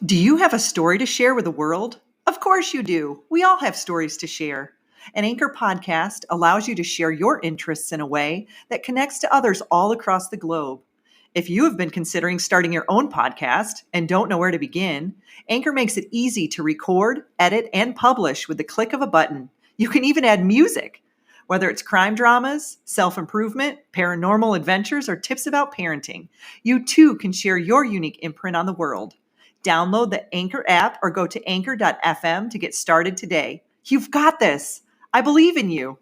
Do you have a story to share with the world? Of course you do. We all have stories to share. An Anchor podcast allows you to share your interests in a way that connects to others all across the globe. If you have been considering starting your own podcast and don't know where to begin, Anchor makes it easy to record, edit, and publish with the click of a button. You can even add music. Whether it's crime dramas, self-improvement, paranormal adventures, or tips about parenting, you too can share your unique imprint on the world. Download the Anchor app or go to anchor.fm to get started today. You've got this. I believe in you.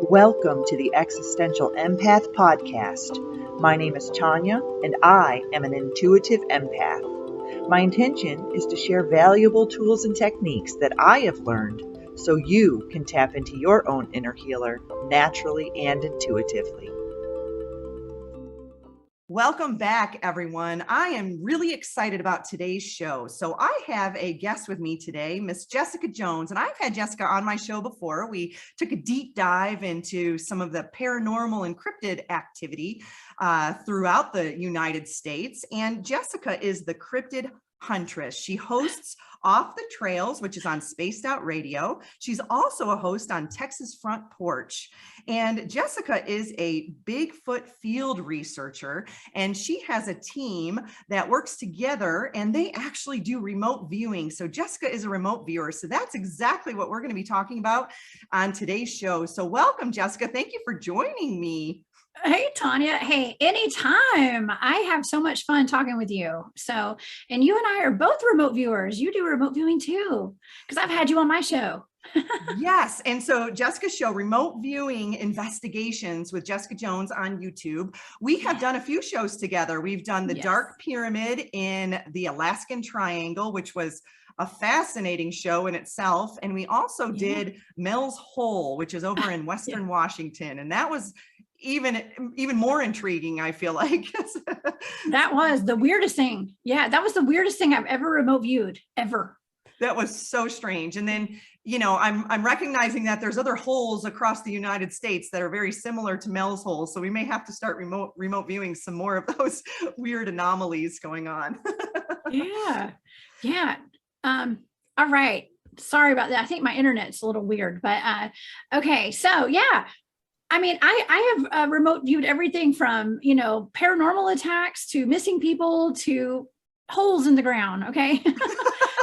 Welcome to the Existential Empath Podcast. My name is Tanya, and I am an intuitive empath. My intention is to share valuable tools and techniques that I have learned so you can tap into your own inner healer naturally and intuitively. Welcome back, everyone. I am really excited about today's show. So I have a guest with me today, Miss Jessica Jones, and I've had Jessica on my show before. We took a deep dive into some of the paranormal and cryptid activity throughout the United States. And Jessica is the cryptid huntress. She hosts Off the Trails, which is on Spaced Out Radio. She's also a host on Texas Front Porch. And Jessica is a Bigfoot field researcher, and she has a team that works together, and they actually do remote viewing. So Jessica is a remote viewer. So that's exactly what we're going to be talking about on today's show. So welcome, Jessica. Thank you for joining me. Hey, Tanya. Hey, anytime. I have so much fun talking with you. So, and you and I are both remote viewers. You do remote viewing too, because I've had you on my show. Yes. And so Jessica's show, Remote Viewing Investigations with Jessica Jones on YouTube. We have done a few shows together. We've done the Dark Pyramid in the Alaskan Triangle, which was a fascinating show in itself. And we also did Mel's Hole, which is over in Western Washington. And that was even more intriguing, I feel like. That was the weirdest thing. Yeah, that was the weirdest thing I've ever remote viewed, ever. That was so strange. And then, you know, I'm recognizing that there's other holes across the United States that are very similar to Mel's Hole. So we may have to start remote viewing some more of those weird anomalies going on. Yeah. All right. Sorry about that. I think my internet's a little weird, but okay. So yeah. I mean, I have remote viewed everything from, paranormal attacks to missing people to holes in the ground. Okay.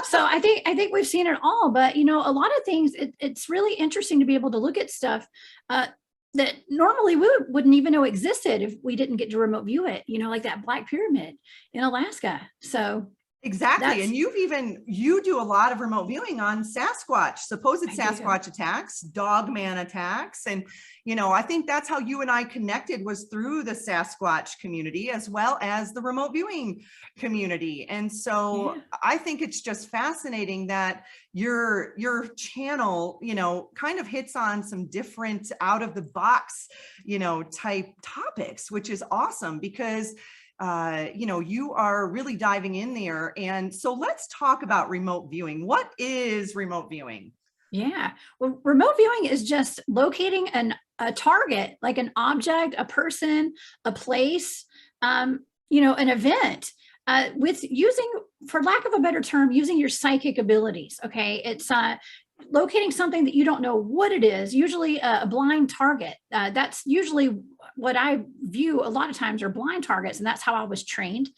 So I think we've seen it all, but a lot of things, it's really interesting to be able to look at stuff that normally we wouldn't even know existed if we didn't get to remote view it, like that Black Pyramid in Alaska. So exactly. And you do a lot of remote viewing on Sasquatch, supposed Sasquatch attacks, dogman attacks. And, I think that's how you and I connected, was through the Sasquatch community as well as the remote viewing community. And so I think it's just fascinating that your channel, kind of hits on some different out of the box, type topics, which is awesome because you are really diving in there. And so let's talk about remote viewing. What is remote viewing? Yeah. Well, remote viewing is just locating a target, like an object, a person, a place, an event, with using, for lack of a better term, using your psychic abilities. Okay. It's locating something that you don't know what it is, usually a blind target. That's usually what I view a lot of times are blind targets. And that's how I was trained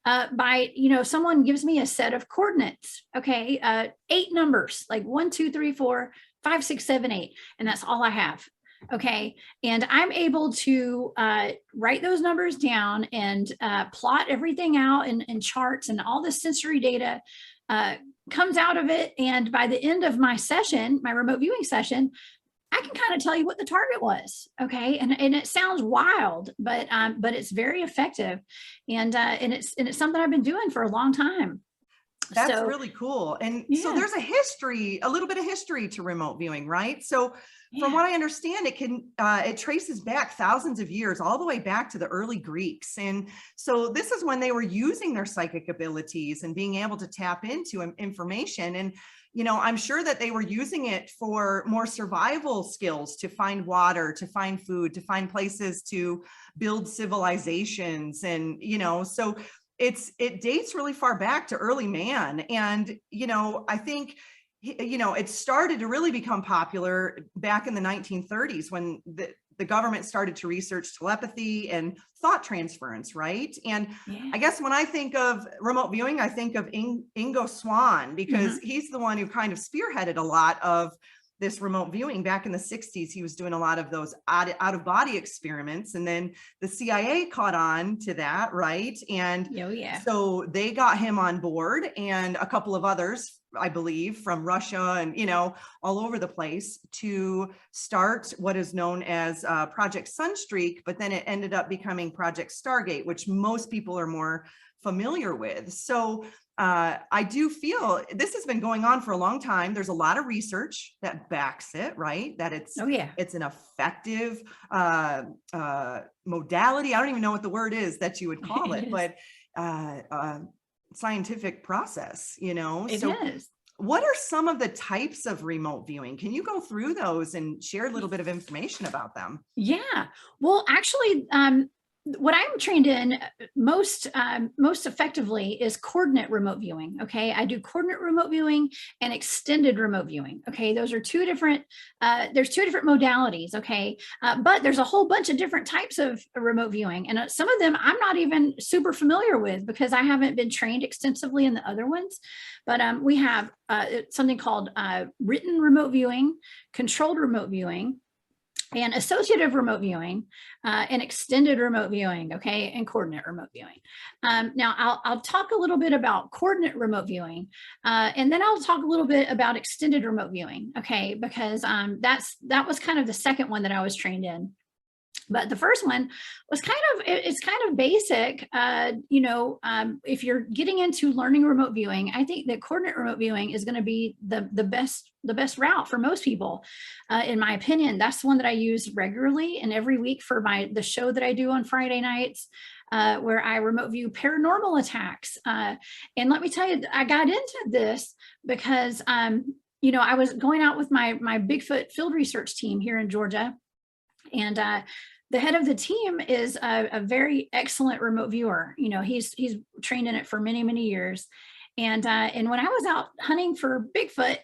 by, someone gives me a set of coordinates. Okay. 8 numbers, like 1, 2, 3, 4, 5, 6, 7, 8. And that's all I have. Okay. And I'm able to write those numbers down and plot everything out in charts, and all the sensory data comes out of it. And by the end of my session, my remote viewing session, I can kind of tell you what the target was. Okay. And it sounds wild, but it's very effective. And it's something I've been doing for a long time. That's really cool. And so there's a little bit of history to remote viewing, right? So from what I understand, it traces back thousands of years, all the way back to the early Greeks. And so this is when they were using their psychic abilities and being able to tap into information. And, I'm sure that they were using it for more survival skills, to find water, to find food, to find places to build civilizations. And, so it dates really far back to early man. And, I think, it started to really become popular back in the 1930s when the government started to research telepathy and thought transference, right? And Yeah. I guess when I think of remote viewing, I think of Ingo Swann, because he's the one who kind of spearheaded a lot of this remote viewing back in the 60s. He was doing a lot of those out of body experiments. And then the CIA caught on to that, right? And Oh, yeah. so they got him on board, and a couple of others, I believe, from Russia and, all over the place, to start what is known as Project Sunstreak, but then it ended up becoming Project Stargate, which most people are more familiar with. So I do feel this has been going on for a long time. There's a lot of research that backs it, right? That it's Oh, yeah. it's an effective modality. I don't even know what the word is that you would call it, but scientific process, It So is. what are some of the types of remote viewing? Can you go through those and share a little bit of information about them? Yeah. Well, actually, what I'm trained in most effectively is coordinate remote viewing. Okay, I do coordinate remote viewing and extended remote viewing. Okay, those are two different. There's two different modalities. Okay, but there's a whole bunch of different types of remote viewing, and some of them I'm not even super familiar with because I haven't been trained extensively in the other ones. But we have something called written remote viewing, controlled remote viewing, and associative remote viewing, and extended remote viewing, okay, and coordinate remote viewing. Now, I'll talk a little bit about coordinate remote viewing, and then I'll talk a little bit about extended remote viewing, okay, because that was kind of the second one that I was trained in. But the first one was it's kind of basic. If you're getting into learning remote viewing, I think that coordinate remote viewing is going to be the best route for most people. In my opinion, that's the one that I use regularly and every week for the show that I do on Friday nights, where I remote view paranormal attacks. And let me tell you, I got into this because I was going out with my Bigfoot field research team here in Georgia, and the head of the team is a very excellent remote viewer. He's trained in it for many years. And when I was out hunting for Bigfoot,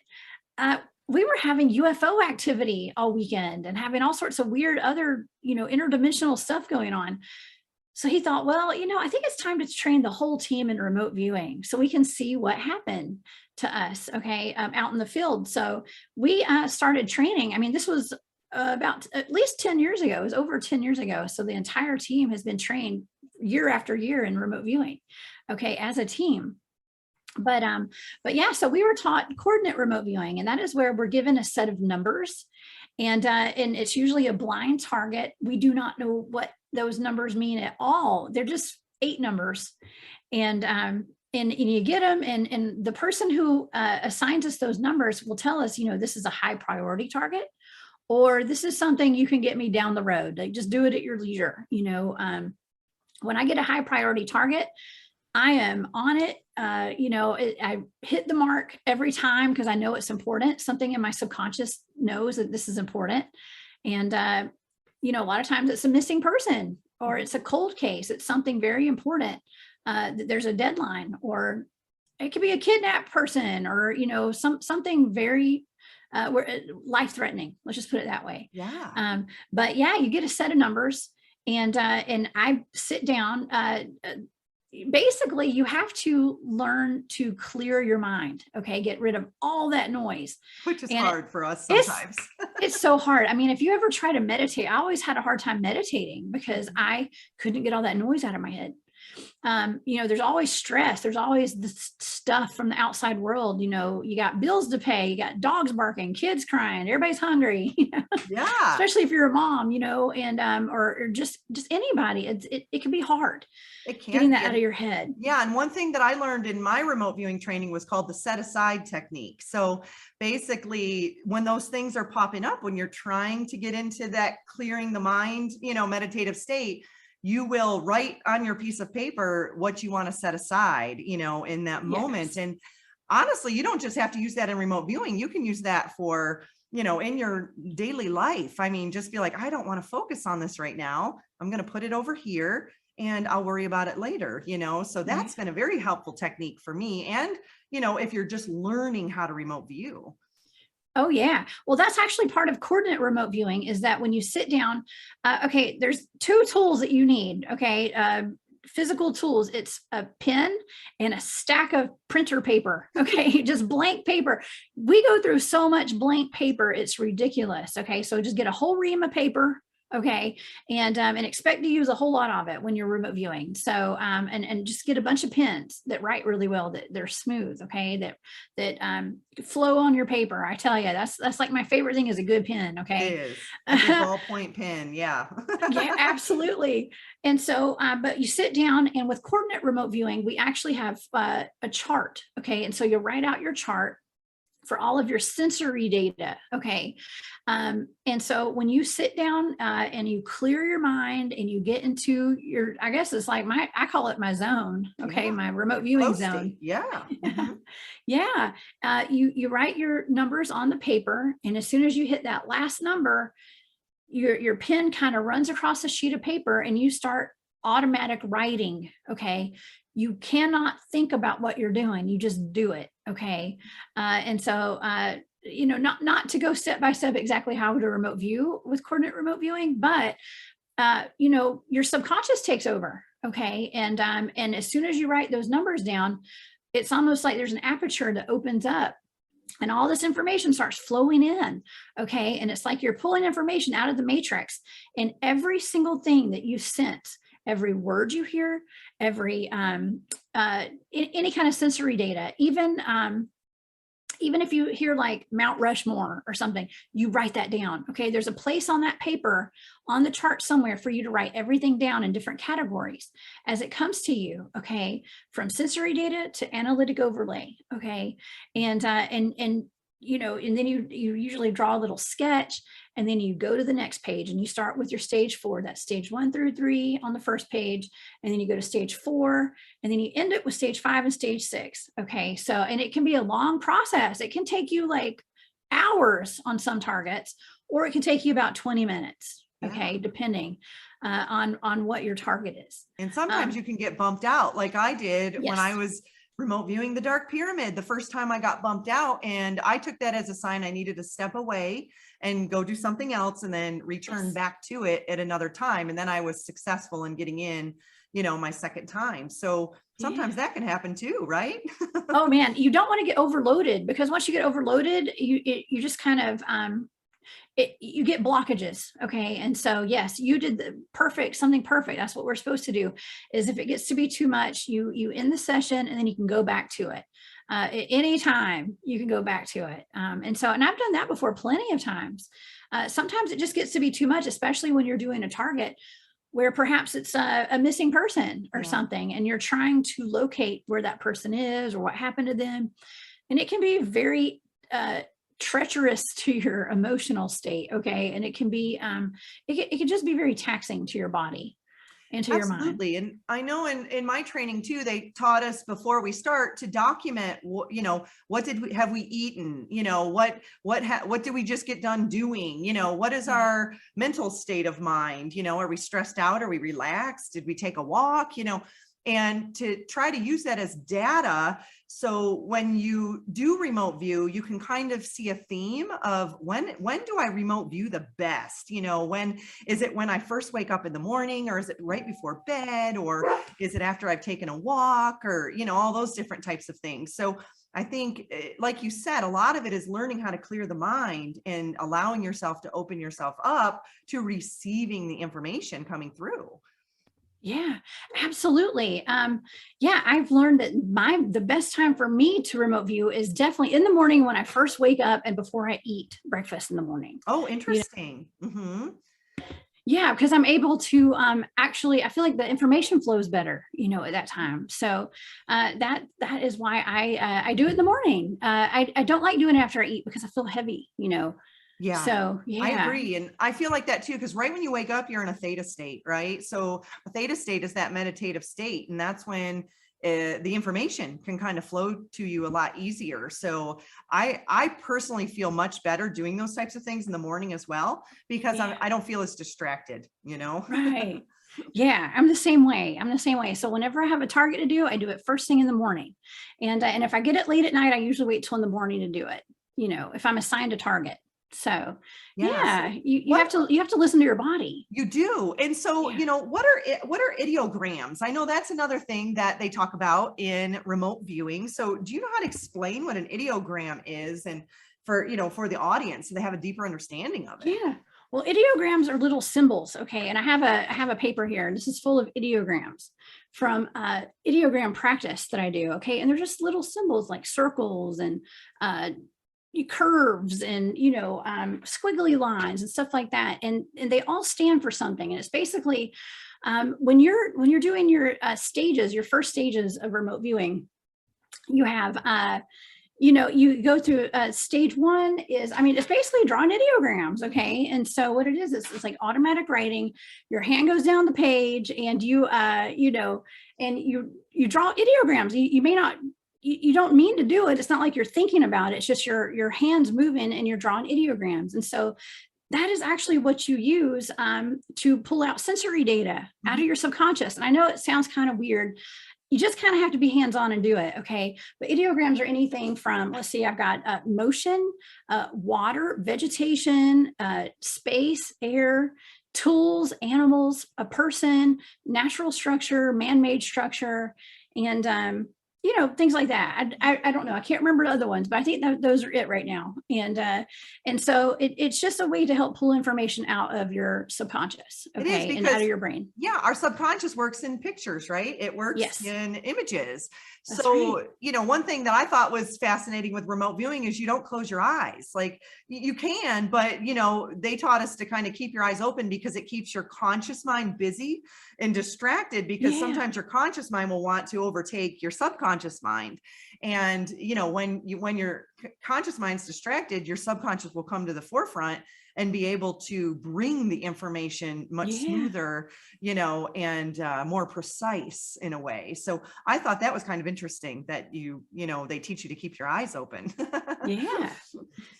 we were having UFO activity all weekend and having all sorts of weird other, interdimensional stuff going on. So he thought, well, I think it's time to train the whole team in remote viewing so we can see what happened to us, okay, out in the field. So we started training. I mean, this was about at least 10 years ago. It was over 10 years ago. So the entire team has been trained year after year in remote viewing, okay, as a team. But yeah, so we were taught coordinate remote viewing, and that is where we're given a set of numbers, and it's usually a blind target. We do not know what those numbers mean at all. They're just 8 numbers, and you get them, and the person who assigns us those numbers will tell us, this is a high priority target, or this is something you can get me down the road. Like, just do it at your leisure. When I get a high priority target, I am on it. I hit the mark every time because I know it's important. Something in my subconscious knows that this is important. And, a lot of times it's a missing person, or it's a cold case. It's something very important. There's a deadline, or it could be a kidnapped person, or, something very life-threatening. Let's just put it that way. Yeah. But yeah, you get a set of numbers, and I sit down. Basically, you have to learn to clear your mind. Okay, get rid of all that noise, Which is and hard for us sometimes. it's so hard. I mean, if you ever try to meditate, I always had a hard time meditating because I couldn't get all that noise out of my head. There's always stress. There's always the stuff from the outside world. You got bills to pay, you got dogs barking, kids crying, everybody's hungry, Yeah. especially if you're a mom, and or just anybody. It can be hard It can getting be. that out of your head. Yeah. And one thing that I learned in my remote viewing training was called the set aside technique. So basically, when those things are popping up, when you're trying to get into that clearing the mind, meditative state, you will write on your piece of paper what you want to set aside, in that moment. Yes. And honestly, you don't just have to use that in remote viewing. You can use that for, in your daily life. I mean, just be like, I don't want to focus on this right now. I'm going to put it over here. and I'll worry about it later, so that's been a very helpful technique for me. And, if you're just learning how to remote view. Oh yeah. Well, that's actually part of coordinate remote viewing is that when you sit down, okay, there's two tools that you need. Okay. Physical tools. It's a pen and a stack of printer paper. Okay. Just blank paper. We go through so much blank paper. It's ridiculous. Okay. So just get a whole ream of paper. Okay. And expect to use a whole lot of it when you're remote viewing. So, and just get a bunch of pens that write really well, that they're smooth. Okay. That flow on your paper. I tell you, that's like my favorite thing is a good pen. It Okay. is a good ballpoint pen. Yeah. Yeah, absolutely. And so, but you sit down, and with coordinate remote viewing, we actually have a chart. Okay. And so you'll write out your chart for all of your sensory data. Okay. And so when you sit down and you clear your mind and you get into your, I guess it's like I call it my zone. Okay. Yeah. My remote viewing Flow zone. state. Yeah. Mm-hmm. Yeah. You write your numbers on the paper. And as soon as you hit that last number, your pen kind of runs across a sheet of paper and you start automatic writing. Okay. You cannot think about what you're doing. You just do it. Okay. And so, not to go step by step exactly how to remote view with coordinate remote viewing, but, your subconscious takes over. Okay. And as soon as you write those numbers down, it's almost like there's an aperture that opens up and all this information starts flowing in. Okay. And it's like you're pulling information out of the matrix, and every single thing that you sense, every word you hear, every any kind of sensory data, even if you hear like Mount Rushmore or something, you write that down. Okay. There's a place on that paper on the chart somewhere for you to write everything down in different categories as it comes to you. Okay. From sensory data to analytic overlay. Okay. And then you usually draw a little sketch, and then you go to the next page and you start with your stage 4, that's stage 1 through 3 on the first page. And then you go to stage 4, and then you end it with stage 5 and stage 6. Okay. So, and it can be a long process. It can take you like hours on some targets, or it can take you about 20 minutes. Okay. Yeah. Depending on what your target is. And sometimes you can get bumped out like I did when I Yes. was remote viewing the Dark Pyramid. The first time I got bumped out, and I took that as a sign I needed to step away and go do something else and then return Yes. back to it at another time. And then I was successful in getting in, my second time. So sometimes Yeah. that can happen too, right? Oh man, you don't want to get overloaded, because once you get overloaded, you just kind of you get blockages. Okay. And so, yes, you did something perfect. That's what we're supposed to do, is if it gets to be too much, you end the session, and then you can go back to it. At any time you can go back to it. And I've done that before plenty of times. Sometimes it just gets to be too much, especially when you're doing a target where perhaps it's a missing person or Yeah. something, and you're trying to locate where that person is or what happened to them. And it can be very, treacherous to your emotional state. Okay. And it can be, it can just be very taxing to your body and to your mind. Absolutely. And I know in my training too, they taught us before we start to document, what have we eaten? What did we just get done doing? What is our mental state of mind? Are we stressed out? Are we relaxed? Did we take a walk? And to try to use that as data. So when you do remote view, you can kind of see a theme of when do I remote view the best? When is it, when I first wake up in the morning, or is it right before bed, or is it after I've taken a walk, or, all those different types of things. So I think, like you said, a lot of it is learning how to clear the mind and allowing yourself to open yourself up to receiving the information coming through. Yeah, absolutely. Yeah, I've learned that the best time for me to remote view is definitely in the morning when I first wake up and before I eat breakfast in the morning. Oh, interesting. Mm-hmm. Yeah, because I'm able to actually, I feel like the information flows better, at that time. So that is why I do it in the morning. I don't like doing it after I eat because I feel heavy. Yeah, So yeah, I agree. And I feel like that too, because right when you wake up, you're in a theta state, right? So a theta state is that meditative state. And that's when the information can kind of flow to you a lot easier. So I personally feel much better doing those types of things in the morning as well, because yeah. I don't feel as distracted, Right. Yeah, I'm the same way. I'm the same way. So whenever I have a target to do, I do it first thing in the morning. And if I get it late at night, I usually wait till in the morning to do it, if I'm assigned a target. So Yeah. yeah, So you what have to listen to your body. you do. And so, Yeah. what are ideograms? I know that's another thing that they talk about in remote viewing. So do you know how to explain what an ideogram is, and for the audience so they have a deeper understanding of it? Yeah. Well, ideograms are little symbols. Okay. And I have a paper here, and this is full of ideograms from ideogram practice that I do. Okay. And they're just little symbols like circles and uh, curves and squiggly lines and stuff like that. And they all stand for something. And it's basically when you're doing your stages, your first stages of remote viewing, you have you go through stage one is, I mean, it's basically drawing ideograms. Okay. And so what it is it's like automatic writing. Your hand goes down the page and you draw ideograms. You may not, you don't mean to do it. It's not like you're thinking about it. It's just your hands moving and you're drawing ideograms. And so that is actually what you use to pull out sensory data out Mhm. of your subconscious. And I know it sounds kind of weird. You just kind of have to be hands-on and do it. Okay. But ideograms are anything from, let's see, I've got motion, water, vegetation, space, air, tools, animals, a person, natural structure, man-made structure, and things like that. I don't know. I can't remember the other ones, but I think those are it right now. And so it's just a way to help pull information out of your subconscious, It is okay, and out because, of your brain. yeah, our subconscious works in pictures, right? It works Yes, in images. that's right. So, one thing that I thought was fascinating with remote viewing is you don't close your eyes. Like you can, but they taught us to kind of keep your eyes open because it keeps your conscious mind busy and distracted, because Yeah. sometimes your conscious mind will want to overtake your subconscious mind. And, when your conscious mind's distracted, your subconscious will come to the forefront and be able to bring the information much Yeah. smoother, and more precise in a way. So I thought that was kind of interesting that they teach you to keep your eyes open. Yeah.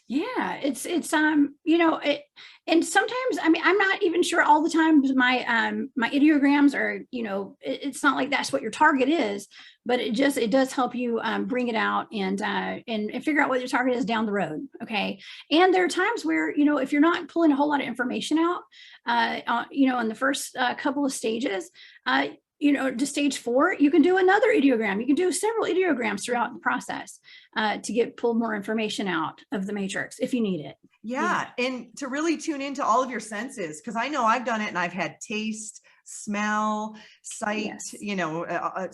Yeah, it, and sometimes, I mean, I'm not even sure all the time my ideograms are, it's not like that's what your target is, but it does help you bring it out and figure out what your target is down the road. Okay. And there are times where, if you're not pulling a whole lot of information out, in the first couple of stages, to stage four, you can do another ideogram. You can do several ideograms throughout the process to pull more information out of the matrix if you need it. Yeah. Yeah. And to really tune into all of your senses, because I know I've done it and I've had taste, smell, sight, Yes.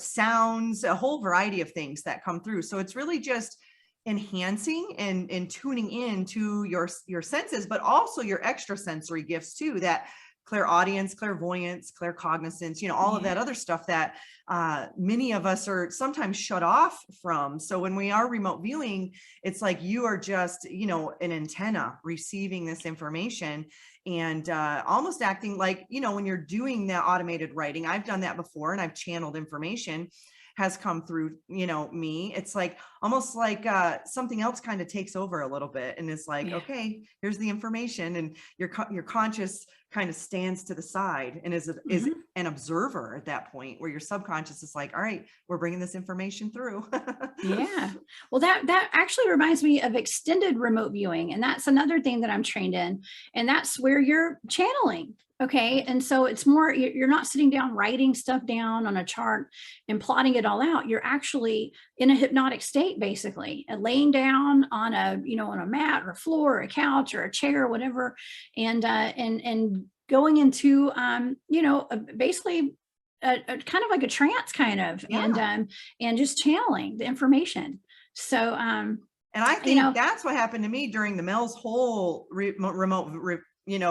sounds, a whole variety of things that come through. So it's really just enhancing and tuning in to your senses, but also your extrasensory gifts too, that clairaudience, clairvoyance, claircognizance, all of Yeah. that other stuff that many of us are sometimes shut off from. So when we are remote viewing, it's like you are just, an antenna receiving this information, and almost acting like, when you're doing that automated writing. I've done that before, and I've channeled information has come through, me. It's like almost like something else kind of takes over a little bit, and it's like, Yeah. okay, here's the information, and your conscious kind of stands to the side and is Mhm. an observer at that point, where your subconscious is like, all right, we're bringing this information through. Yeah. Well, that actually reminds me of extended remote viewing, and that's another thing that I'm trained in, and that's where you're channeling. Okay, and so it's more, you're not sitting down writing stuff down on a chart and plotting it all out. You're actually in a hypnotic state, basically, and laying down on a mat or a floor or a couch or a chair or whatever, and going into basically a kind of like a trance kind of, Yeah. and just channeling the information. So, And I you think know, that's what happened to me during the Mel's whole remote,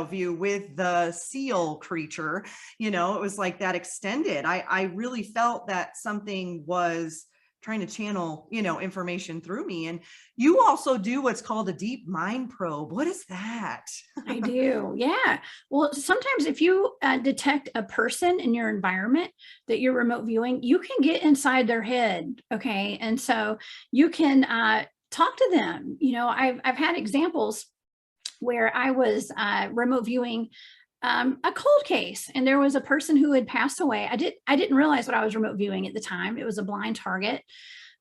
view with the seal creature. It was like that extended. I really felt that something was trying to channel, information through me. And you also do what's called a deep mind probe. What is that? I do. Yeah. Well, sometimes if you detect a person in your environment that you're remote viewing, you can get inside their head. Okay. And so you can talk to them. I've had examples where I was remote viewing a cold case, and there was a person who had passed away. I didn't realize what I was remote viewing at the time. It was a blind target.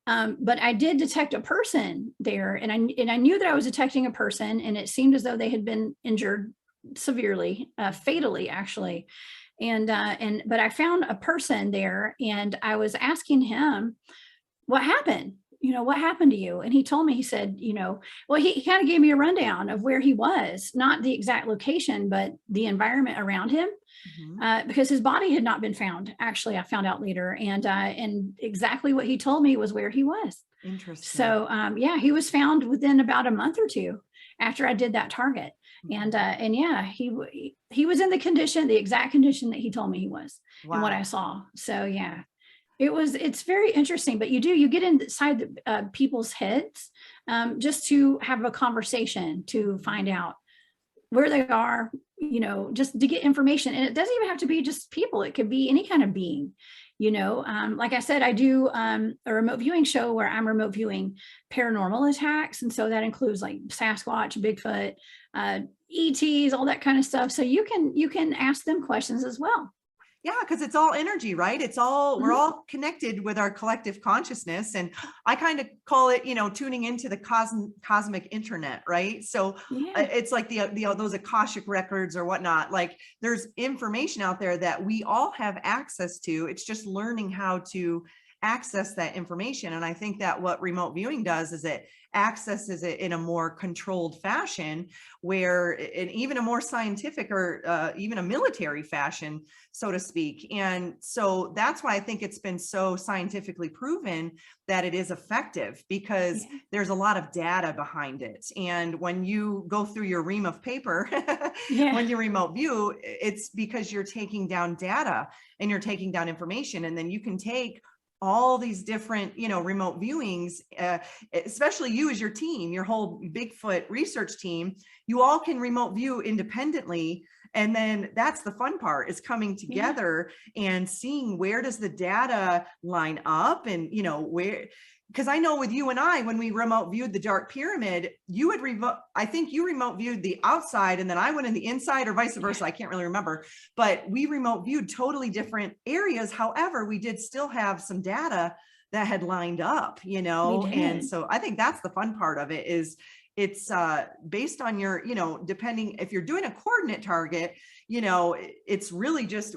But I did detect a person there, and I knew that I was detecting a person, and it seemed as though they had been injured severely, fatally, actually. And but I found a person there, and I was asking him, "What happened? What happened to you?" And he told me, he said, well, he kind of gave me a rundown of where he was, not the exact location, but the environment around him, Hmm. because his body had not been found. Actually, I found out later, and exactly what he told me was where he was. Interesting. So yeah, he was found within about a month or two after I did that target, Mhm. and yeah, he was in the exact condition that he told me he was, and what I Wow. saw. So yeah, it's very interesting. But you get inside people's heads, just to have a conversation, to Mhm. find out where they are, just to get information. And it doesn't even have to be just people, it could be any kind of being. Like I said, I do a remote viewing show where I'm remote viewing paranormal attacks, and so that includes like Sasquatch, Bigfoot, uh, ETs, all that kind of stuff. So you can ask them questions as well. Yeah, because it's all energy, right? We're Mhm. all connected with our collective consciousness. And I kind of call it, tuning into the cosmic internet, right? So Yeah. it's like those Akashic records or whatnot. Like there's information out there that we all have access to. It's just learning how to access that information. And I think that what remote viewing does is it accesses it in a more controlled fashion, where in even a more scientific or even a military fashion, so to speak. And so that's why I think it's been so scientifically proven that it is effective, because Yeah. there's a lot of data behind it. And when you go through your ream of paper, Yeah. when you remote view, it's because you're taking down data and you're taking down information. And then you can take all these different, remote viewings, especially you as your team, your whole Bigfoot research team, you all can remote view independently. And then that's the fun part, is coming Yeah. together and seeing where does the data line up, and where, because I know with you and I, when we remote viewed the dark pyramid, you had I think you remote viewed the outside and then I went in the inside, or vice Yeah. versa. I can't really remember, but we remote viewed totally different areas. However, we did still have some data that had lined up, We and did. so I think that's the fun part of it, is it's based on your, depending if you're doing a coordinate target, it's really just,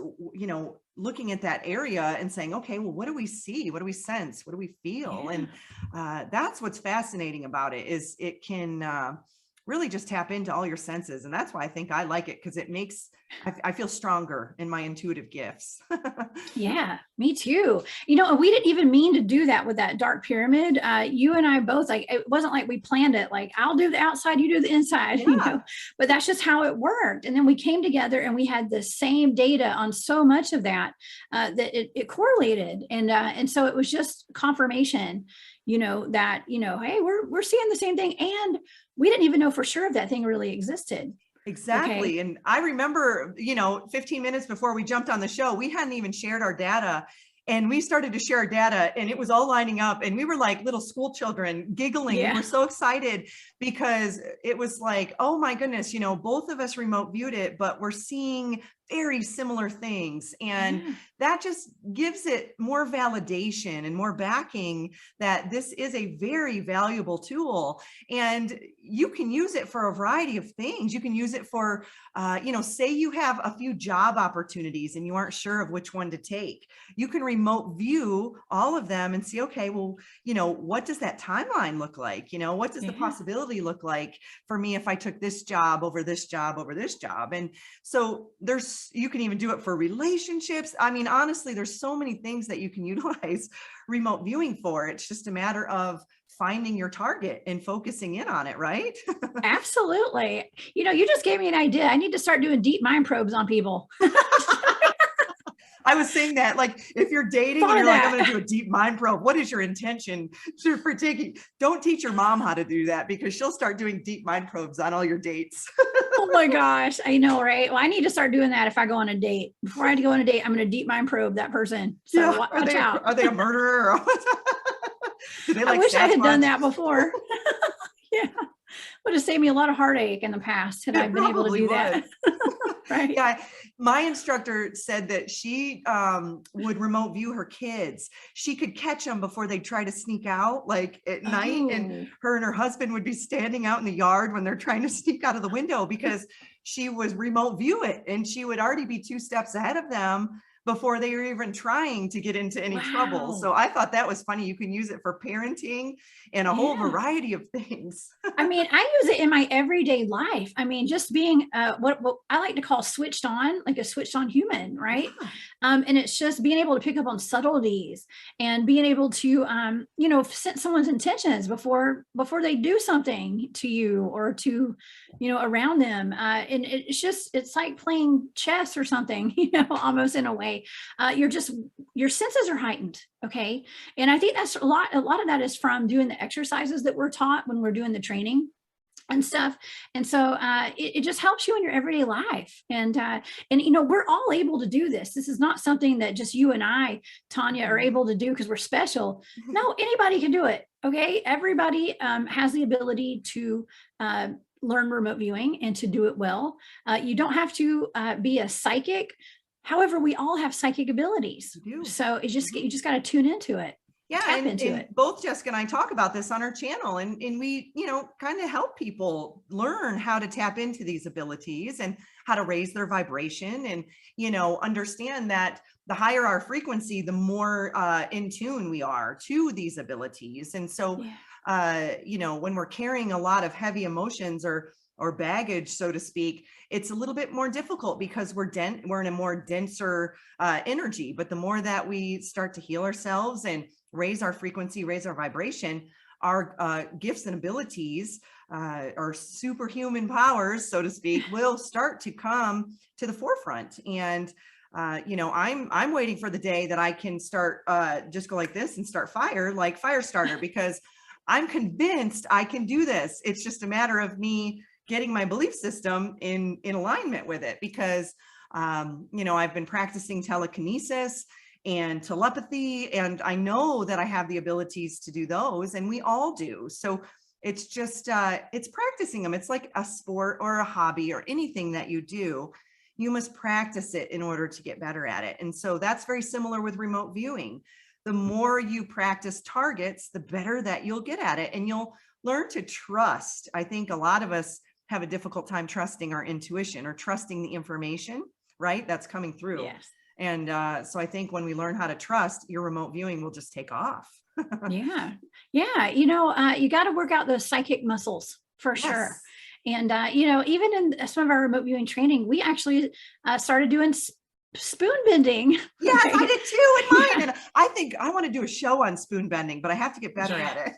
looking at that area and saying, okay, well, what do we see? What do we sense? What do we feel? Yeah. And that's what's fascinating about it, is it can really just tap into all your senses. And that's why I think I like it, because it makes, I feel stronger in my intuitive gifts. Yeah, me too. And we didn't even mean to do that with that dark pyramid. You and I both, like, it wasn't like we planned it, like, I'll do the outside, you do the inside, Yeah. but that's just how it worked. And then we came together and we had the same data on so much of that, that it correlated. And so it was just confirmation, that, hey, we're seeing the same thing. And we didn't even know for sure if that thing really existed. Okay. Exactly. And I remember, 15 minutes before we jumped on the show, we hadn't even shared our data. And we started to share our data and it was all lining up. And we were like little school children giggling. We Yeah. were so excited because it was like, oh my goodness, both of us remote viewed it, but we're seeing very similar things. And Yeah. that just gives it more validation and more backing that this is a very valuable tool. And you can use it for a variety of things. You can use it for, say you have a few job opportunities and you aren't sure of which one to take. You can remote view all of them and see, okay, well, what does that timeline look like? What does the Yeah. possibility look like for me if I took this job over this job over this job? And so you can even do it for relationships. I mean, honestly, there's so many things that you can utilize remote viewing for. It's just a matter of finding your target and focusing in on it, right? Absolutely. You just gave me an idea. I need to start doing deep mind probes on people. I was saying that, like, if you're dating and Thought of you're like, I'm going that. to do a deep mind probe, what is your intention for taking? Don't teach your mom how to do that, because she'll start doing deep mind probes on all your dates. Oh my gosh. I know, right? Well, I need to start doing that if I go on a date. Before I go on a date, I'm going to deep mind probe that person. So Yeah. watch out. Are they a murderer? Or do they I like wish I had done Sasquatch? that before. Yeah. Would have saved me a lot of heartache in the past had I It been able to probably do would. that. Right. Yeah, my instructor said that she would remote view her kids. She could catch them before they try to sneak out, like at night, and Oh, her and her husband would be standing out in the yard when they're trying to sneak out of the window because she was remote view it, and she would already be 2 steps ahead of them before they were even trying to get into any trouble. wow. So I thought that was funny. You can use it for parenting and a whole Yeah. variety of things. I mean, I use it in my everyday life. I mean, just being what I like to call switched on, like a switched on human, right? Yeah. And it's just being able to pick up on subtleties and being able to, you know, sense someone's intentions before they do something to you or to, you know, around them. And it's like playing chess or something, you know, almost in a way. Your senses are heightened. Okay. And I think that's a lot of that is from doing the exercises that we're taught when we're doing the training and stuff. And so it just helps you in your everyday life. And you know, we're all able to do this. This is not something that just you and I, Tanya, are able to do because we're special. No, anybody can do it. Okay. Everybody has the ability to learn remote viewing and to do it well. You don't have to be a psychic. However, we all have psychic abilities. You do. So you just got to tune into it. Yeah, Tap and, into and it. both Jessica and I talk about this on our channel, and we, kind of help people learn how to tap into these abilities and how to raise their vibration, and, understand that the higher our frequency, the more in tune we are to these abilities. And so, when we're carrying a lot of heavy emotions or baggage, so to speak, it's a little bit more difficult because we're in a more denser energy. But the more that we start to heal ourselves and raise our frequency, raise our vibration, our gifts and abilities, our superhuman powers, so to speak, will start to come to the forefront. And I'm waiting for the day that I can start just go like this and start fire like fire starter, because I'm convinced I can do this. It's just a matter of me getting my belief system in alignment with it, because I've been practicing telekinesis and telepathy, and I know that I have the abilities to do those, and we all do. So it's just it's practicing them. It's like a sport or a hobby or anything that you do. You must practice it in order to get better at it. And so that's very similar with remote viewing. The more you practice targets, the better that you'll get at it, and you'll learn to trust. I think a lot of us have a difficult time trusting our intuition or trusting the information, right, that's coming through. Yes. And so I think when we learn how to trust, your remote viewing will just take off. Yeah. Yeah. You got to work out those psychic muscles for sure. Yes. And, even in some of our remote viewing training, we actually started doing spoon bending. Yes, Okay. I did too in mine. And I think I want to do a show on spoon bending, but I have to get better at it.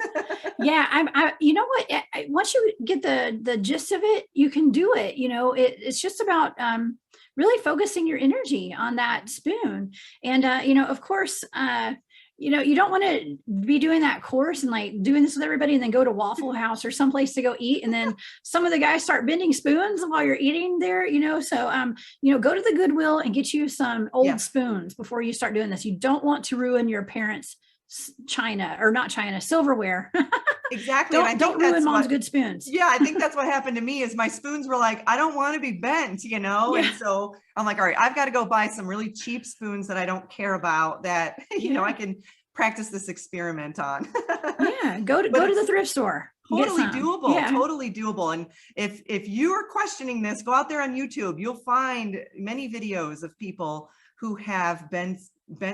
Yeah. You know what, once you get the gist of it, you can do it. It's just about really focusing your energy on that spoon. And, of course, you don't want to be doing that course and like doing this with everybody and then go to Waffle House or someplace to go eat. And then some of the guys start bending spoons while you're eating there, so, go to the Goodwill and get you some old spoons before you start doing this. You don't want to ruin your parents' silverware. Exactly. Don't ruin mom's good spoons. Yeah, I think that's what happened to me is my spoons were like, I don't want to be bent, Yeah. And so I'm like, all right, I've got to go buy some really cheap spoons that I don't care about that, I can practice this experiment on. Yeah, go to the thrift store. Totally doable. Yeah. Totally doable. And if you are questioning this, go out there on YouTube. You'll find many videos of people who have bent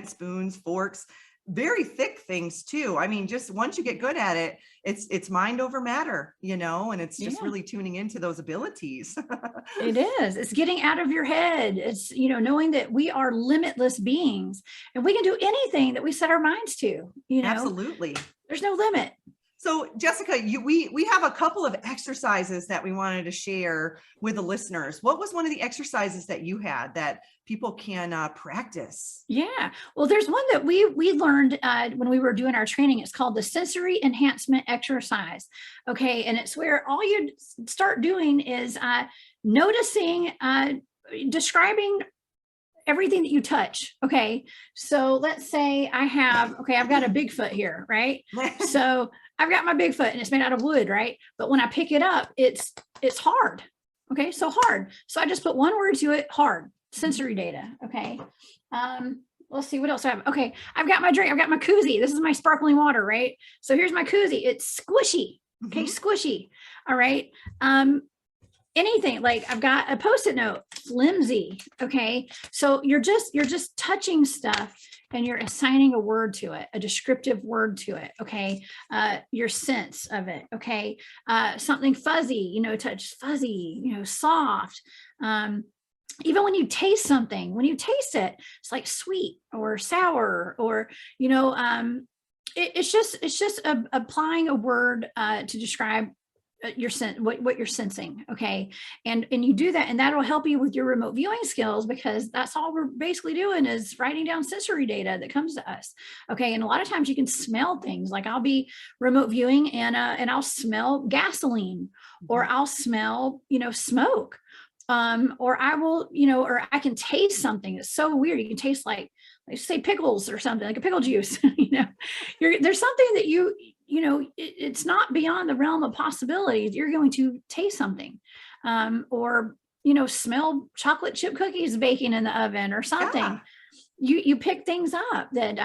spoons, forks, very thick things too. I mean, just once you get good at it, it's mind over matter, and it's just really tuning into those abilities. It is. It's getting out of your head. It's, knowing that we are limitless beings and we can do anything that we set our minds to, Absolutely. There's no limit. So Jessica, we have a couple of exercises that we wanted to share with the listeners. What was one of the exercises that you had that people can practice? Yeah, well, there's one that we learned when we were doing our training. It's called the sensory enhancement exercise. Okay, and it's where all you start doing is noticing, describing everything that you touch. Okay, so let's say I've got a Bigfoot here, right? So I've got my Bigfoot and it's made out of wood, right? But when I pick it up, it's hard. Okay, so hard. So I just put one word to it, hard, sensory data. Okay. Let's see what else I have. Okay, I've got my drink. I've got my koozie. This is my sparkling water, right? So here's my koozie. It's squishy. Okay, squishy. All right. Anything, like I've got a post-it note, flimsy. Okay, so you're just touching stuff and you're assigning a word to it, a descriptive word to it. Okay, your sense of it. Okay, something fuzzy, you know, touch fuzzy, you know, soft. Even when you taste something, when you taste it, it's like sweet or sour, or you know, it's just applying a word to describe your what you're sensing. Okay, and you do that, and that'll help you with your remote viewing skills, because that's all we're basically doing is writing down sensory data that comes to us. Okay, and a lot of times you can smell things. Like I'll be remote viewing and I'll smell gasoline, or I'll smell, you know, smoke, or I will, you know, or I can taste something. It's so weird. You can taste like say pickles or something, like a pickle juice. You know, there's something that you know, it's not beyond the realm of possibilities. You're going to taste something, or you know, smell chocolate chip cookies baking in the oven or something. Yeah. You pick things up that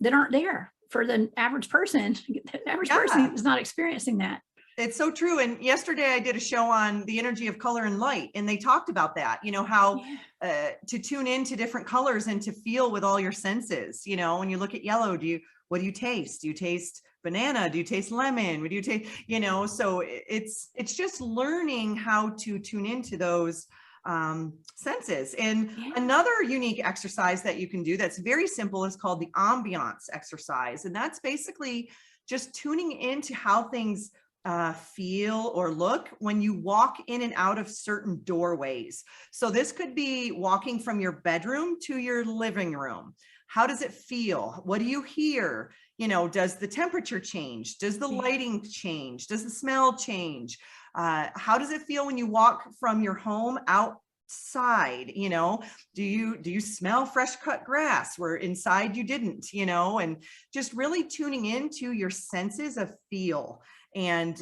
that aren't there for the average person. The average Yeah. person is not experiencing that. It's so true. And yesterday I did a show on the energy of color and light, and they talked about that, you know, how to tune into different colors and to feel with all your senses. You know, when you look at yellow, what do you taste? Do you taste banana? Do you taste lemon? What do you taste? You know, so it's just learning how to tune into those senses. And another unique exercise that you can do that's very simple is called the ambiance exercise. And that's basically just tuning into how things feel or look when you walk in and out of certain doorways. So this could be walking from your bedroom to your living room. How does it feel? What do you hear? You know, does the temperature change? Does the lighting change? Does the smell change? How does it feel when you walk from your home outside? You know, do you smell fresh cut grass where inside you didn't? You know, and just really tuning into your senses of feel and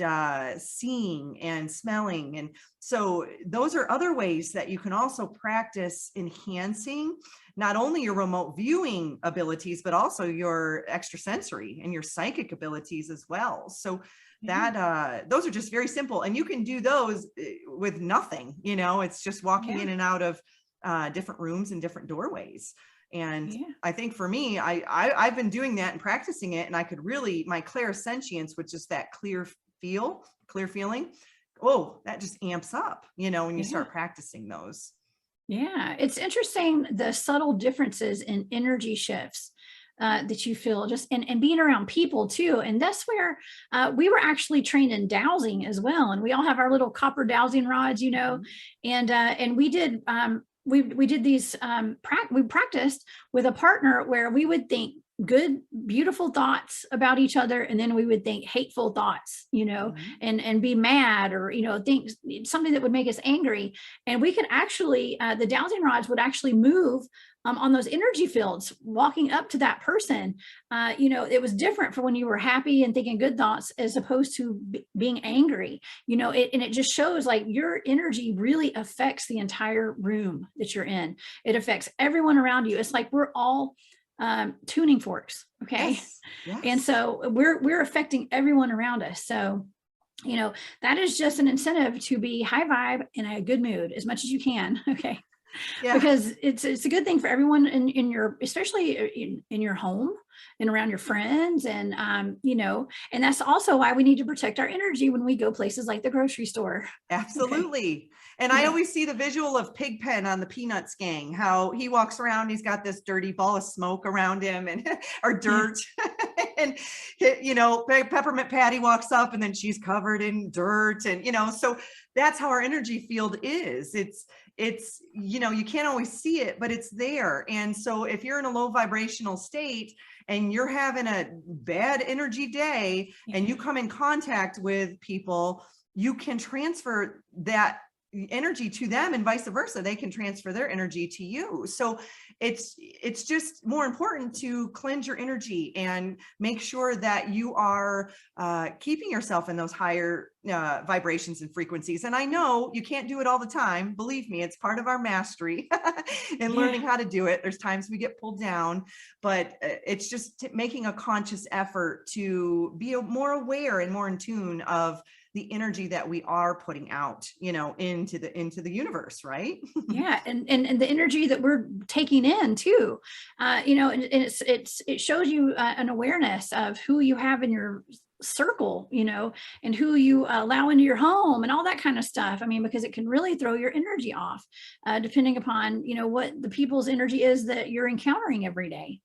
seeing and smelling. And so those are other ways that you can also practice enhancing not only your remote viewing abilities, but also your extrasensory and your psychic abilities as well. So that those are just very simple, and you can do those with nothing. You know, it's just walking in and out of different rooms and different doorways. And I think for me, I've been doing that and practicing it, and I could really, my clairsentience, which is that clear feeling, oh, that just amps up, you know, when you start practicing those. Yeah, it's interesting, the subtle differences in energy shifts that you feel just and being around people too. And that's where we were actually trained in dowsing as well. And we all have our little copper dowsing rods, you know, and we did we did these we practiced with a partner where we would think good, beautiful thoughts about each other, and then we would think hateful thoughts, you know, and be mad, or you know, think something that would make us angry. And we could actually the dowsing rods would actually move on those energy fields walking up to that person. You know, it was different for when you were happy and thinking good thoughts as opposed to being angry, you know. And it just shows like your energy really affects the entire room that you're in. It affects everyone around you. It's like we're all tuning forks. Okay. And so we're affecting everyone around us. So, you know, that is just an incentive to be high vibe and a good mood as much as you can. Okay. Because it's a good thing for everyone in your, especially in your home and around your friends. And you know, and that's also why we need to protect our energy when we go places like the grocery store. Absolutely. And I always see the visual of Pigpen on the Peanuts gang, how he walks around, he's got this dirty ball of smoke around him and or dirt. And you know, Peppermint Patty walks up and then she's covered in dirt. And you know, so that's how our energy field is. It's you know, you can't always see it, but it's there. And so if you're in a low vibrational state and you're having a bad energy day and you come in contact with people, you can transfer that energy to them, and vice versa. They can transfer their energy to you. So it's just more important to cleanse your energy and make sure that you are keeping yourself in those higher vibrations and frequencies. And I know you can't do it all the time. Believe me, it's part of our mastery and learning how to do it. There's times we get pulled down, but it's just making a conscious effort to be more aware and more in tune of the energy that we are putting out, into the universe, right? Yeah, and the energy that we're taking in too, and it shows you an awareness of who you have in your circle, and who you allow into your home and all that kind of stuff. I mean, because it can really throw your energy off, depending upon what the people's energy is that you're encountering every day.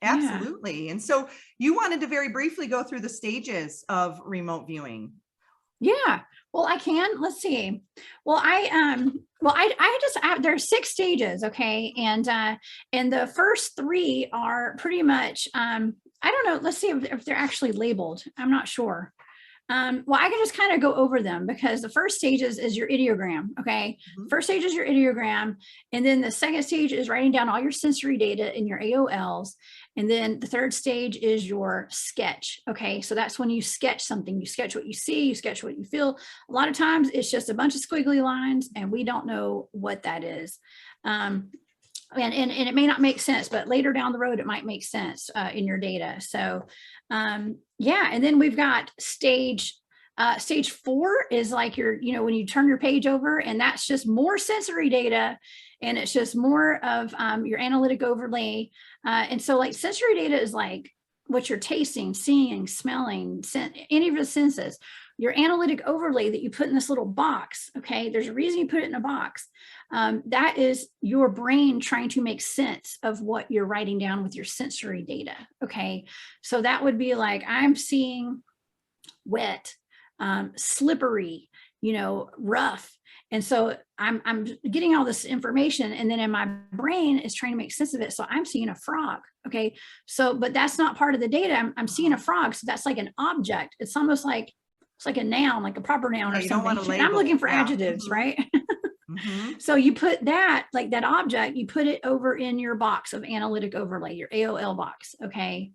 Yeah. Absolutely. And so you wanted to very briefly go through the stages of remote viewing. Yeah. Well, I can. Let's see. Well, there's 6 stages, okay? And the first 3 are pretty much I don't know, let's see if they're actually labeled. I'm not sure. Well, I can just kind of go over them, because the first stage is your ideogram. Okay. Mhm. First stage is your ideogram. And then the second stage is writing down all your sensory data in your AOLs. And then the third stage is your sketch. Okay. So that's when you sketch something. You sketch what you see, you sketch what you feel. A lot of times it's just a bunch of squiggly lines and we don't know what that is. And it may not make sense, but later down the road, it might make sense in your data. So yeah. And then we've got stage 4 is like when you turn your page over, and that's just more sensory data. And it's just more of your analytic overlay. And so like sensory data is like what you're tasting, seeing, smelling, any of the senses. Your analytic overlay that you put in this little box, okay, there's a reason you put it in a box. That is your brain trying to make sense of what you're writing down with your sensory data, okay? So that would be like, I'm seeing wet, slippery, rough. And so I'm getting all this information, and then in my brain is trying to make sense of it. So I'm seeing a frog. Okay. So, but that's not part of the data. I'm seeing a frog. So that's like an object. It's almost like, it's like a noun, like a proper noun or You don't something. want to And I'm looking label. for Yeah. adjectives, Mhm. right? Mhm. So you put that, like that object, you put it over in your box of analytic overlay, your AOL box. Okay.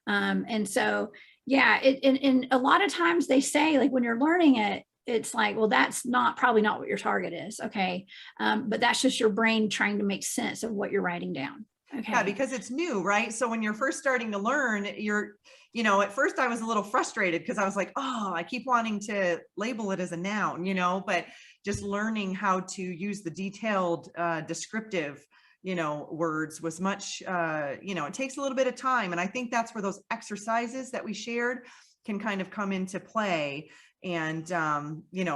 And so, yeah, and a lot of times they say, like, when you're learning it, it's like, well, that's probably not what your target is. Okay. But that's just your brain trying to make sense of what you're writing down. Yeah, Okay. because it's new, right? So when you're first starting to learn, at first I was a little frustrated because I was like, oh, I keep wanting to label it as a noun, but just learning how to use the detailed descriptive, words was much, it takes a little bit of time. And I think that's where those exercises that we shared can kind of come into play and,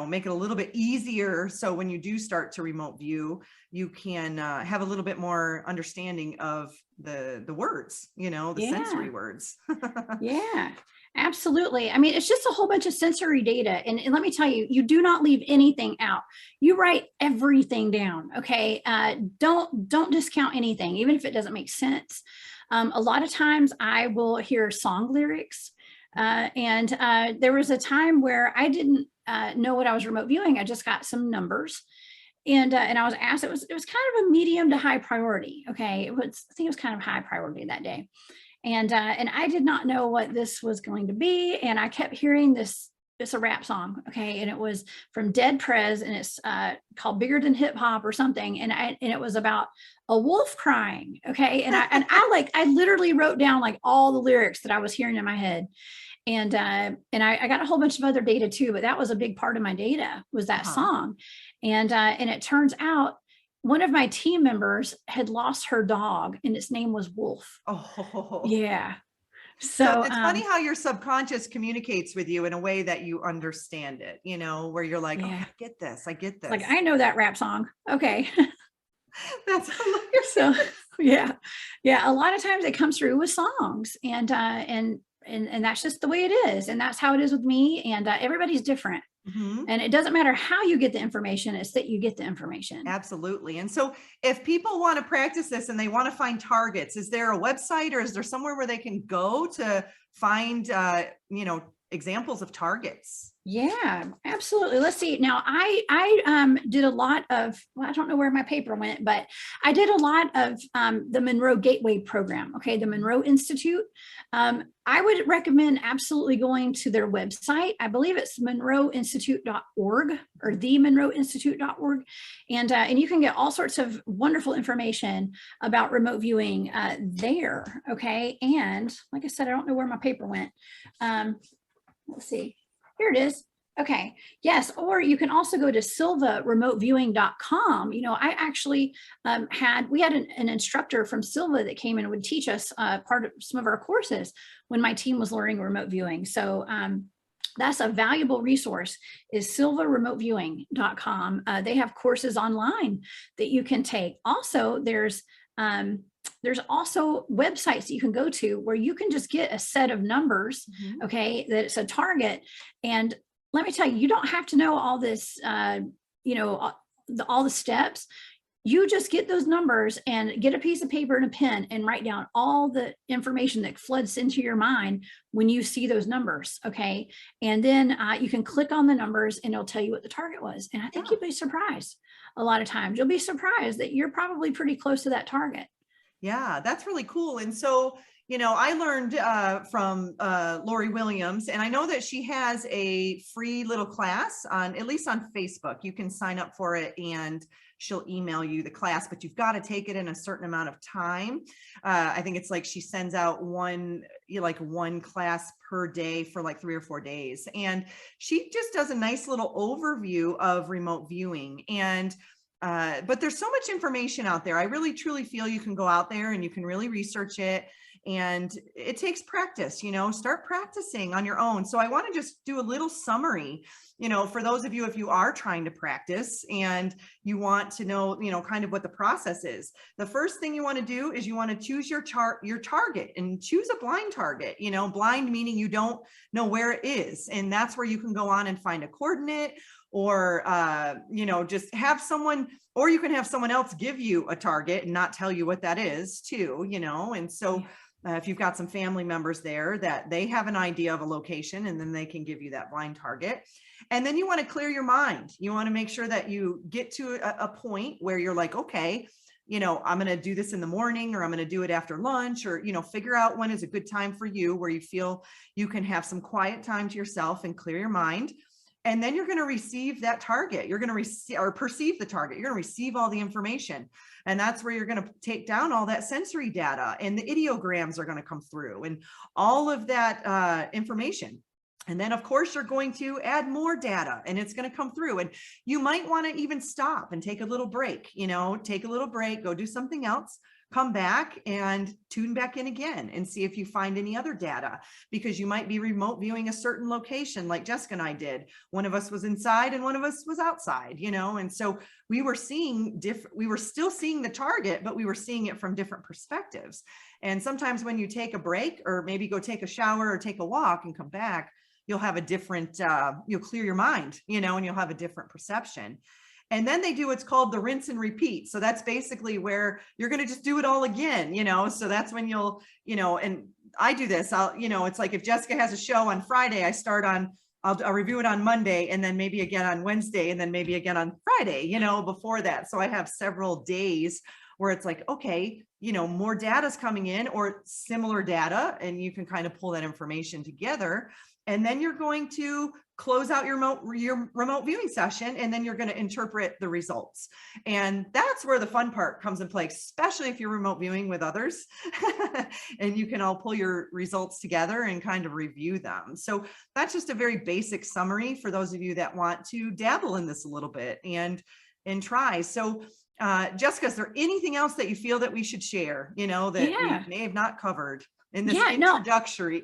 make it a little bit easier. So when you do start to remote view, you can have a little bit more understanding of the words, the sensory Yeah. words. Yeah, absolutely. I mean, it's just a whole bunch of sensory data. And let me tell you, you do not leave anything out. You write everything down. Okay. Don't discount anything, even if it doesn't make sense. A lot of times I will hear song lyrics. And there was a time where I didn't know what I was remote viewing. I just got some numbers. And I was asked, it was kind of a medium to high priority. Okay. I think it was kind of high priority that day. And I did not know what this was going to be. And I kept hearing this, it's a rap song. Okay. And it was from Dead Prez, and it's called Bigger Than Hip Hop or something. And it was about a wolf crying. Okay. I literally wrote down like all the lyrics that I was hearing in my head. And I got a whole bunch of other data too, but that was a big part of my data, was that song. And it turns out one of my team members had lost her dog, and its name was Wolf. Oh, Yeah. so So it's funny how your subconscious communicates with you in a way that you understand it, where you're like, oh, yeah, I get this. I get this. like, I know that rap song. Okay. That's hilarious. So yeah. Yeah. A lot of times it comes through with songs, and that's just the way it is. And that's how it is with me. And everybody's different. Mhm. And it doesn't matter how you get the information, it's that you get the information. Absolutely. And so if people want to practice this and they want to find targets, is there a website or is there somewhere where they can go to find, examples of targets. Yeah, absolutely. Let's see. Now, I did a lot of. Well, I don't know where my paper went, but I did a lot of the Monroe Gateway program. Okay, the Monroe Institute. I would recommend absolutely going to their website. I believe it's monroeinstitute.org or themonroeinstitute.org, and you can get all sorts of wonderful information about remote viewing there. Okay, and like I said, I don't know where my paper went. Let's see. Here it is. Okay. Yes. Or you can also go to silvaremoteviewing.com. I actually we had an instructor from Silva that came in and would teach us part of some of our courses when my team was learning remote viewing. So that's a valuable resource, is silvaremoteviewing.com. They have courses online that you can take. Also, there's also websites that you can go to where you can just get a set of numbers, okay, that it's a target. And let me tell you, you don't have to know all this, all the steps. You just get those numbers and get a piece of paper and a pen and write down all the information that floods into your mind when you see those numbers, okay? And then you can click on the numbers and it'll tell you what the target was. And I think you'd be surprised. A lot of times you'll be surprised that you're probably pretty close to that target. Yeah, that's really cool. And so, I learned from Lori Williams, and I know that she has a free little class at least on Facebook. You can sign up for it and she'll email you the class, but you've got to take it in a certain amount of time. I think it's like she sends out one class per day for like 3 or 4 days. And she just does a nice little overview of remote viewing. And but there's so much information out there. I really, truly feel you can go out there and you can really research it. And it takes practice, start practicing on your own. So I want to just do a little summary, for those of you, if you are trying to practice and you want to know, kind of what the process is. The first thing you want to do is you want to choose your target, and choose a blind target, blind meaning you don't know where it is. And that's where you can go on and find a coordinate, or, just have someone, or you can have someone else give you a target and not tell you what that is too, and so if you've got some family members there that they have an idea of a location, and then they can give you that blind target. And then you want to clear your mind. You want to make sure that you get to a point where you're like, okay, I'm going to do this in the morning, or I'm going to do it after lunch, or, figure out when is a good time for you, where you feel you can have some quiet time to yourself and clear your mind. And then you're going to receive that target. You're going to receive or perceive the target. You're going to receive all the information. And that's where you're going to take down all that sensory data, and the ideograms are going to come through, and all of that information. And then of course you're going to add more data, and it's going to come through, and you might want to even stop and take a little break, take a little break, go do something else, come back and tune back in again and see if you find any other data, because you might be remote viewing a certain location like Jessica and I did. One of us was inside and one of us was outside, and so we were still seeing the target, but we were seeing it from different perspectives. And sometimes when you take a break, or maybe go take a shower or take a walk and come back, you'll have a different, you'll clear your mind, and you'll have a different perception. And then they do what's called the rinse and repeat. So that's basically where you're going to just do it all again, so that's when you'll, and I do this, it's like if Jessica has a show on Friday, I'll review it on Monday, and then maybe again on Wednesday, and then maybe again on Friday, before that. So I have several days where it's like, okay, more data is coming in, or similar data, and you can kind of pull that information together. And then you're going to close out your remote viewing session, and then you're going to interpret the results. And that's where the fun part comes in play, especially if you're remote viewing with others and you can all pull your results together and kind of review them. So that's just a very basic summary for those of you that want to dabble in this a little bit and try. So Jessica, is there anything else that you feel that we should share, that we may have not covered in this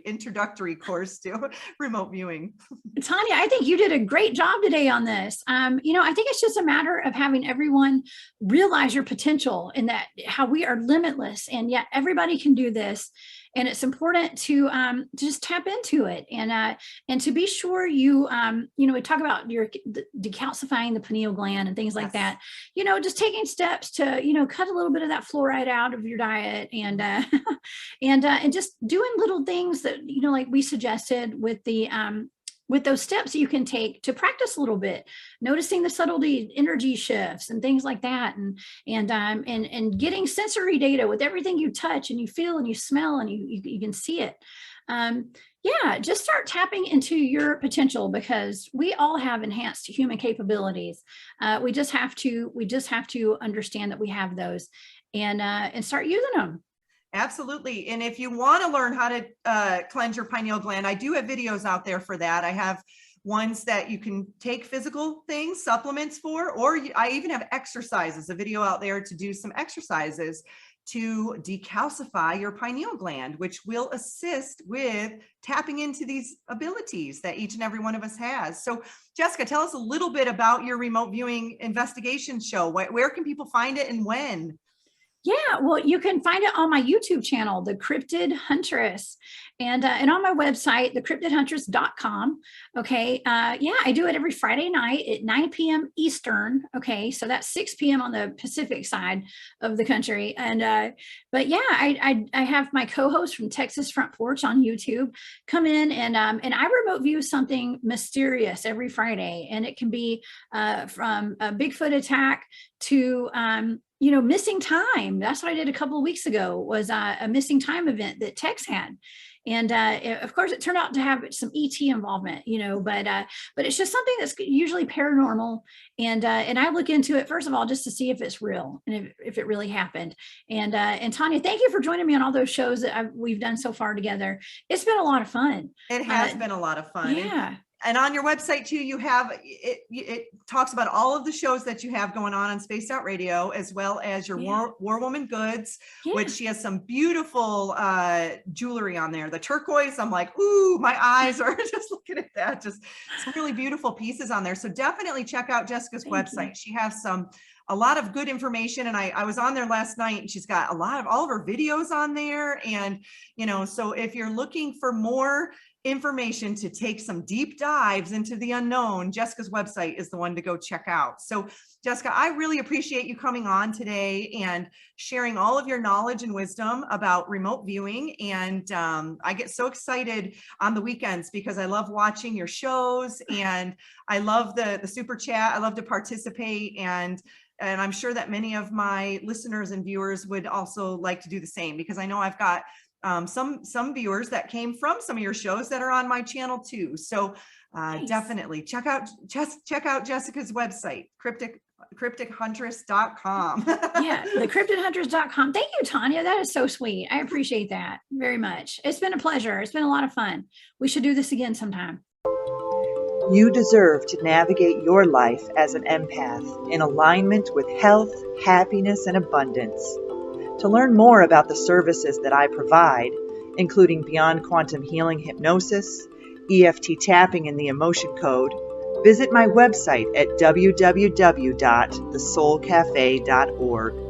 introductory course to remote viewing? Tanya, I think you did a great job today on this. I think it's just a matter of having everyone realize your potential, and that how we are limitless, and yet everybody can do this. And it's important to just tap into it, and to be sure you we talk about your decalcifying the pineal gland and things like that. Just taking steps to cut a little bit of that fluoride out of your diet, and and just doing little things that like we suggested with those steps you can take to practice a little bit, noticing the subtlety, energy shifts and things like that, and getting sensory data with everything you touch and you feel and you smell and you can see it. Just start tapping into your potential, because we all have enhanced human capabilities. We just have to understand that we have those, and start using them. Absolutely. And if you want to learn how to cleanse your pineal gland, I do have videos out there for that. I have ones that you can take physical things, supplements for, or I even have exercises, a video out there to do some exercises to decalcify your pineal gland, which will assist with tapping into these abilities that each and every one of us has. So Jessica, tell us a little bit about your remote viewing investigation show. Where can people find it and when? Yeah, well, you can find it on my YouTube channel, The Cryptid Huntress, and on my website, thecryptidhuntress.com. Okay. I do it every Friday night at 9 p.m. Eastern. Okay. So that's 6 p.m. on the Pacific side of the country. And, but yeah, I have my co-host from Texas Front Porch on YouTube come in, and I remote view something mysterious every Friday. And it can be from a Bigfoot attack to, missing time. That's what I did a couple of weeks ago, was a missing time event that Tex had. And of course, it turned out to have some ET involvement, but it's just something that's usually paranormal. And I look into it, first of all, just to see if it's real and if it really happened. And Tanya, thank you for joining me on all those shows that we've done so far together. It's been a lot of fun. It has been a lot of fun. Yeah. And on your website too, you have it talks about all of the shows that you have going on Spaced Out Radio, as well as your War Woman Goods, which she has some beautiful jewelry on there. The turquoise, I'm like, ooh, my eyes are just looking at that. Just some really beautiful pieces on there. So definitely check out Jessica's website. She has a lot of good information. And I was on there last night, and she's got all of her videos on there. And, so if you're looking for more information to take some deep dives into the unknown, Jessica's website is the one to go check out. So Jessica, I really appreciate you coming on today and sharing all of your knowledge and wisdom about remote viewing. And I get so excited on the weekends because I love watching your shows, and I love the super chat. I love to participate, and I'm sure that many of my listeners and viewers would also like to do the same, because I know I've got some viewers that came from some of your shows that are on my channel too. So definitely check out Jessica's website, cryptidhuntress.com. Yeah, thecryptidhuntress.com. Thank you, Tanya. That is so sweet. I appreciate that very much. It's been a pleasure. It's been a lot of fun. We should do this again sometime. You deserve to navigate your life as an empath in alignment with health, happiness, and abundance. To learn more about the services that I provide, including Beyond Quantum Healing Hypnosis, EFT Tapping, and the Emotion Code, visit my website at www.thesoulcafe.org.